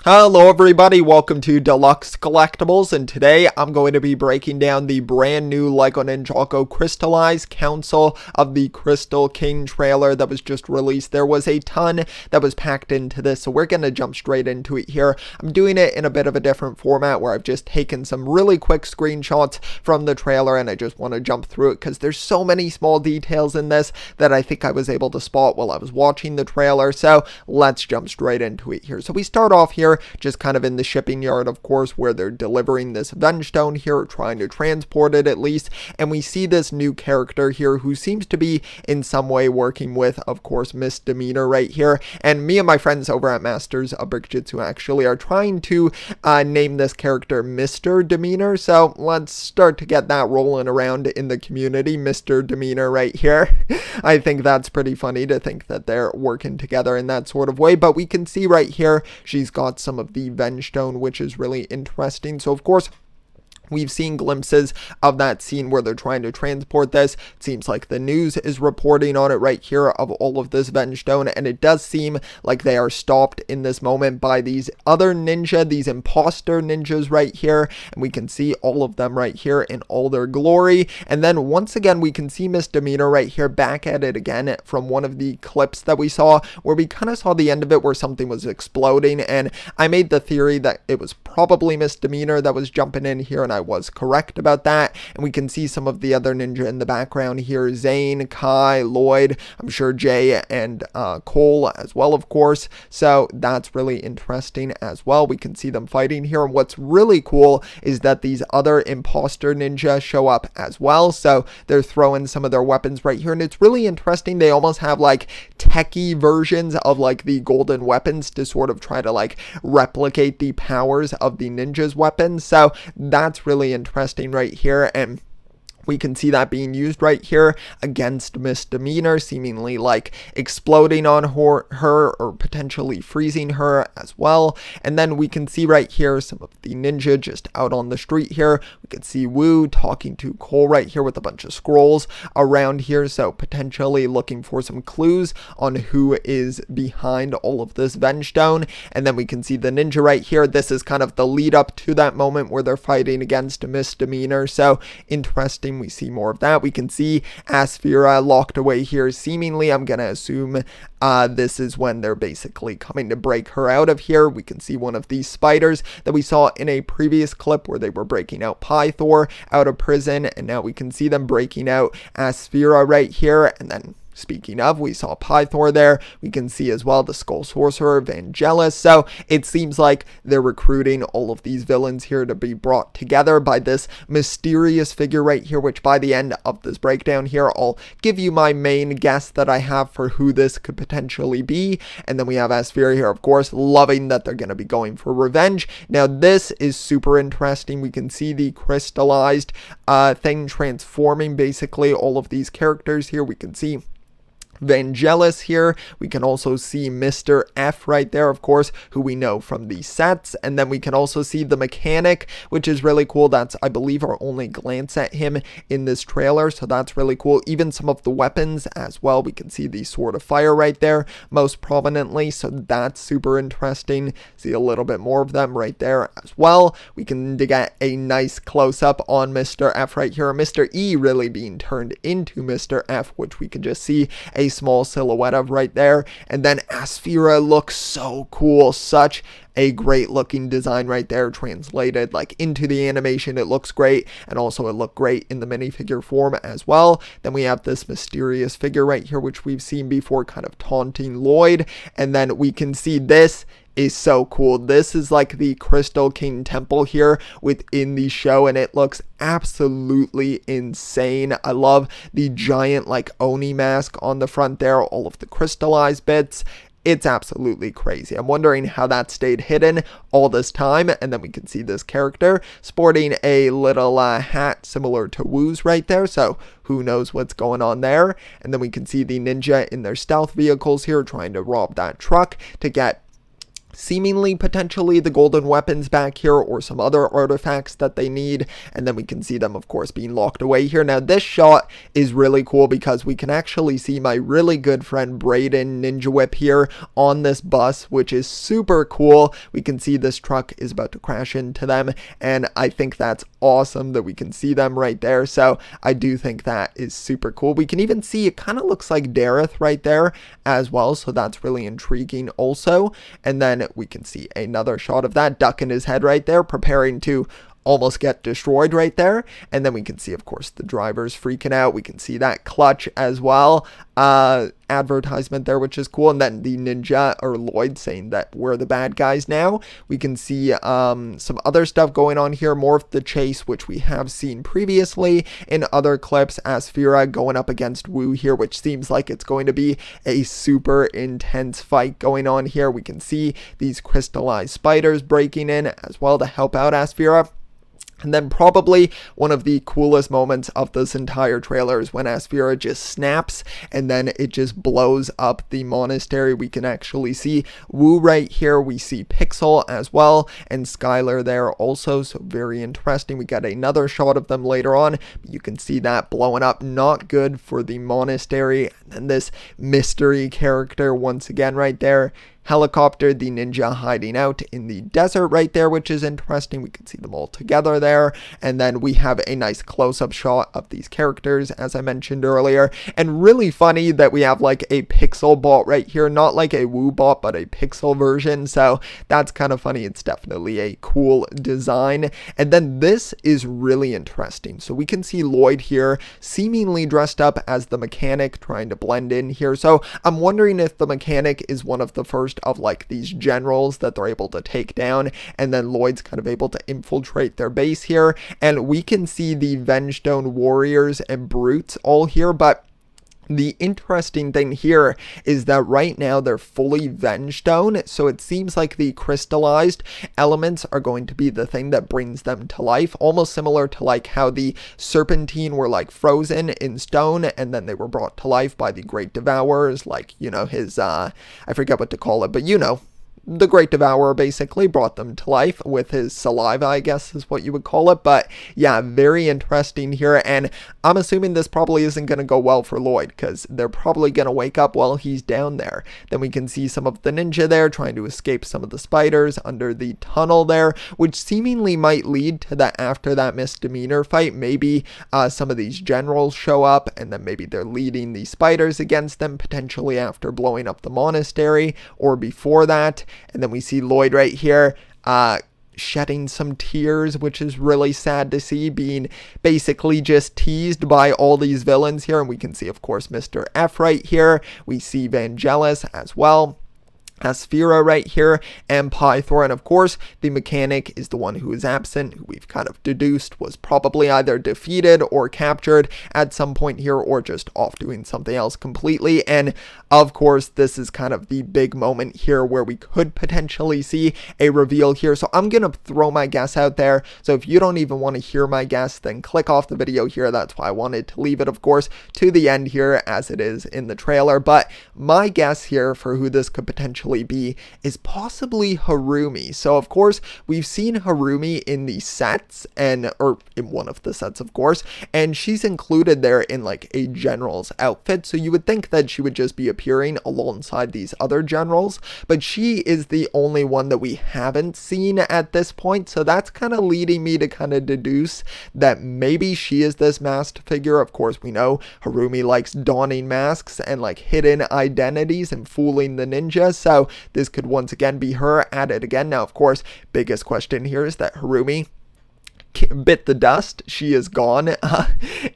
Hello everybody, welcome to Deluxe Collectibles, and today I'm going to be breaking down the brand new LEGO Ninjago Crystalized Council of the Crystal King trailer that was just released. There was a ton that was packed into this, so we're going to jump straight into it here. I'm doing it in a bit of a different format where I've just taken some really quick screenshots from the trailer and I just want to jump through it because there's so many small details in this that I think I was able to spot while I was watching the trailer. So let's jump straight into it here. So we start off here just kind of in the shipping yard, of course, where they're delivering this Venge Stone here, trying to transport it at least, and we see this new character here who seems to be in some way working with, of course, Misdemeanor right here, and me and my friends over at Masters of Brickjitsu actually are trying to name this character Mr. Demeanor, so let's start to get that rolling around in the community. Mr. Demeanor right here. I think that's pretty funny to think that they're working together in that sort of way, but we can see right here she's got some of the Venge Stone, which is really interesting. So of course we've seen glimpses of that scene where they're trying to transport this. It seems like the news is reporting on it right here of all of this Venge Stone, and it does seem like they are stopped in this moment by these other ninja, these imposter ninjas right here, and we can see all of them right here in all their glory. And then once again we can see Misdemeanor right here back at it again from one of the clips that we saw where we kind of saw the end of it where something was exploding, and I made the theory that it was probably Misdemeanor that was jumping in here, and I was correct about that. And we can see some of the other ninja in the background here, Zane, Kai, Lloyd, I'm sure Jay and Cole as well, of course. So that's really interesting as well. We can see them fighting here, and what's really cool is that these other imposter ninja show up as well, so they're throwing some of their weapons right here, and it's really interesting. They almost have like techie versions of like the golden weapons to sort of try to like replicate the powers of the ninjas' weapons, so that's really interesting right here. And we can see that being used right here against Misdemeanor, seemingly like exploding on her or potentially freezing her as well. And then we can see right here some of the ninja just out on the street here. We can see Wu talking to Cole right here with a bunch of scrolls around here, so potentially looking for some clues on who is behind all of this Venge Stone. And then we can see the ninja right here. This is kind of the lead up to that moment where they're fighting against Misdemeanor, so interesting. We see more of that. We can see Asphira locked away here. Seemingly, I'm going to assume this is when they're basically coming to break her out of here. We can see one of these spiders that we saw in a previous clip where they were breaking out Pythor out of prison, and now we can see them breaking out Asphira right here. And then speaking of, we saw Pythor there. We can see as well the Skull Sorcerer, Vangelis. So it seems like they're recruiting all of these villains here to be brought together by this mysterious figure right here, which by the end of this breakdown here, I'll give you my main guess that I have for who this could potentially be. And then we have Asphira here, of course, loving that they're going to be going for revenge. Now this is super interesting. We can see the crystallized thing transforming basically all of these characters here. We can see Vangelis here. We can also see Mr. F right there, of course, who we know from the sets. And then we can also see the mechanic, which is really cool. That's, I believe, our only glance at him in this trailer, so that's really cool. Even some of the weapons as well. We can see the Sword of Fire right there most prominently, so that's super interesting. See a little bit more of them right there as well. We can get a nice close-up on Mr. F right here. Mr. E really being turned into Mr. F, which we can just see a small silhouette of right there. And then Asphira looks so cool. Such a great looking design right there, translated like into the animation. It looks great, and also it looked great in the minifigure form as well. Then we have this mysterious figure right here, which we've seen before, kind of taunting Lloyd. And then we can see this is so cool. This is like the Crystal King Temple here within the show, and it looks absolutely insane. I love the giant like Oni mask on the front there, all of the crystallized bits. It's absolutely crazy. I'm wondering how that stayed hidden all this time. And then we can see this character sporting a little hat similar to Wu's right there, so who knows what's going on there. And then we can see the ninja in their stealth vehicles here trying to rob that truck to get seemingly potentially the golden weapons back here or some other artifacts that they need, and then we can see them of course being locked away here. Now this shot is really cool because we can actually see my really good friend Brayden Ninja Whip here on this bus, which is super cool. We can see this truck is about to crash into them, and I think that's awesome that we can see them right there. So I do think that is super cool. We can even see it kind of looks like Dareth right there as well, so that's really intriguing also. And then we can see another shot of that duck in his head right there, preparing to almost get destroyed right there. And then we can see of course the drivers freaking out. We can see that clutch as well, advertisement there, which is cool. And then the ninja or Lloyd saying that we're the bad guys now. We can see some other stuff going on here, more of the chase, which we have seen previously in other clips. Asphira going up against Wu here, which seems like it's going to be a super intense fight going on here. We can see these crystallized spiders breaking in as well to help out Asphira. And then probably one of the coolest moments of this entire trailer is when Asphira just snaps and then it just blows up the monastery. We can actually see Wu right here. We see Pixel as well and Skylar there also. So very interesting. We got another shot of them later on. You can see that blowing up. Not good for the monastery. And then this mystery character once again right there. Helicopter, the ninja hiding out in the desert right there, which is interesting. We can see them all together there. And then we have a nice close-up shot of these characters, as I mentioned earlier. And really funny that we have like a pixel bot right here, not like a Woo bot, but a pixel version. So that's kind of funny. It's definitely a cool design. And then this is really interesting. So we can see Lloyd here seemingly dressed up as the mechanic, trying to blend in here. So I'm wondering if the mechanic is one of the first of like these generals that they're able to take down, and then Lloyd's kind of able to infiltrate their base here. And we can see the Vengestone warriors and brutes all here, but the interesting thing here is that right now they're fully Vengestone, so it seems like the crystallized elements are going to be the thing that brings them to life, almost similar to like how the Serpentine were like frozen in stone and then they were brought to life by the Great Devourers, like, you know, his, I forget what to call it, but you know, the Great Devourer basically brought them to life with his saliva, I guess is what you would call it. But yeah, very interesting here. And I'm assuming this probably isn't going to go well for Lloyd because they're probably going to wake up while he's down there. Then we can see some of the ninja there trying to escape some of the spiders under the tunnel there, which seemingly might lead to that after that misdemeanor fight. Maybe some of these generals show up and then maybe they're leading the spiders against them, potentially after blowing up the monastery or before that. And then we see Lloyd right here shedding some tears, which is really sad to see, being basically just teased by all these villains here. And we can see, of course, Mr. F right here. We see Vangelis as well. Asphira right here, and Pythor, and of course the mechanic is the one who is absent, who we've kind of deduced was probably either defeated or captured at some point here, or just off doing something else completely. And of course this is kind of the big moment here where we could potentially see a reveal here. So I'm gonna throw my guess out there, so if you don't even want to hear my guess, then click off the video here. That's why I wanted to leave it, of course, to the end here as it is in the trailer. But my guess here for who this could potentially be is possibly Harumi. So of course we've seen Harumi in the sets, or in one of the sets of course, and she's included there in like a general's outfit, so you would think that she would just be appearing alongside these other generals, but she is the only one that we haven't seen at this point. So that's kind of leading me to kind of deduce that maybe she is this masked figure. Of course we know Harumi likes donning masks and like hidden identities and fooling the ninja, so this could once again be her at it again. Now, of course, biggest question here is that Harumi bit the dust. She is gone,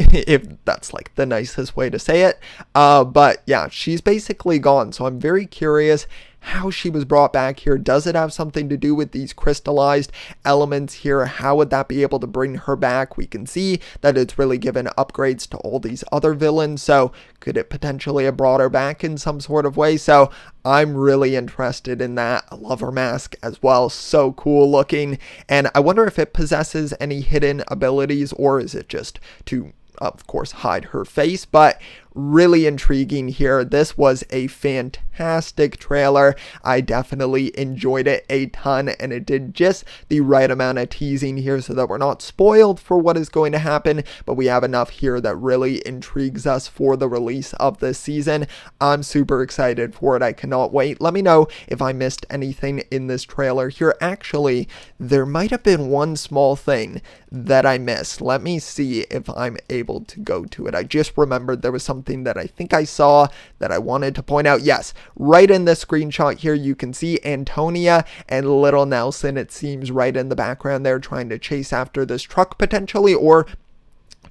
if that's like the nicest way to say it. But yeah, she's basically gone. So I'm very curious how she was brought back here. Does it have something to do with these crystallized elements here? How would that be able to bring her back? We can see that it's really given upgrades to all these other villains, so could it potentially have brought her back in some sort of way? So I'm really interested in that. I love her mask as well, so cool looking, and I wonder if it possesses any hidden abilities, or is it just to of course hide her face. But really intriguing here. This was a fantastic trailer. I definitely enjoyed it a ton, and it did just the right amount of teasing here so that we're not spoiled for what is going to happen, but we have enough here that really intrigues us for the release of this season. I'm super excited for it. I cannot wait. Let me know if I missed anything in this trailer here. Actually, there might have been one small thing that I missed. Let me see if I'm able to go to it. I just remembered there was something that I think I saw that I wanted to point out. Yes, right in this screenshot here, you can see Antonia and little Nelson, it seems, right in the background there, trying to chase after this truck potentially, or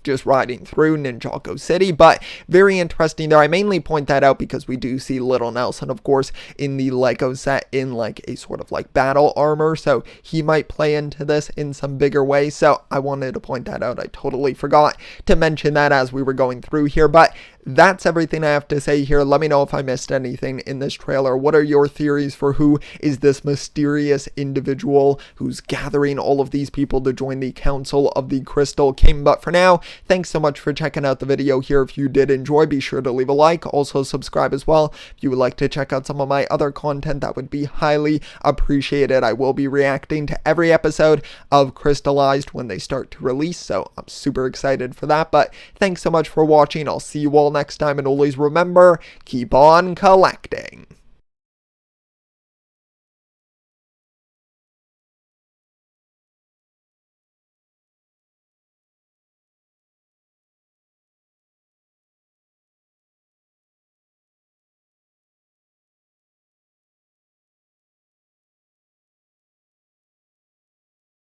just riding through Ninjago City. But very interesting there. I mainly point that out because we do see little Nelson, of course, in the Lego set in like a sort of like battle armor, so he might play into this in some bigger way. So I wanted to point that out. I totally forgot to mention that as we were going through here, but that's everything I have to say here. Let me know if I missed anything in this trailer. What are your theories for who is this mysterious individual who's gathering all of these people to join the Council of the Crystal King? But for now, thanks so much for checking out the video here. If you did enjoy, be sure to leave a like. Also subscribe as well. If you would like to check out some of my other content, that would be highly appreciated. I will be reacting to every episode of Crystalized when they start to release, so I'm super excited for that. But thanks so much for watching. I'll see you all next time, and always remember, keep on collecting.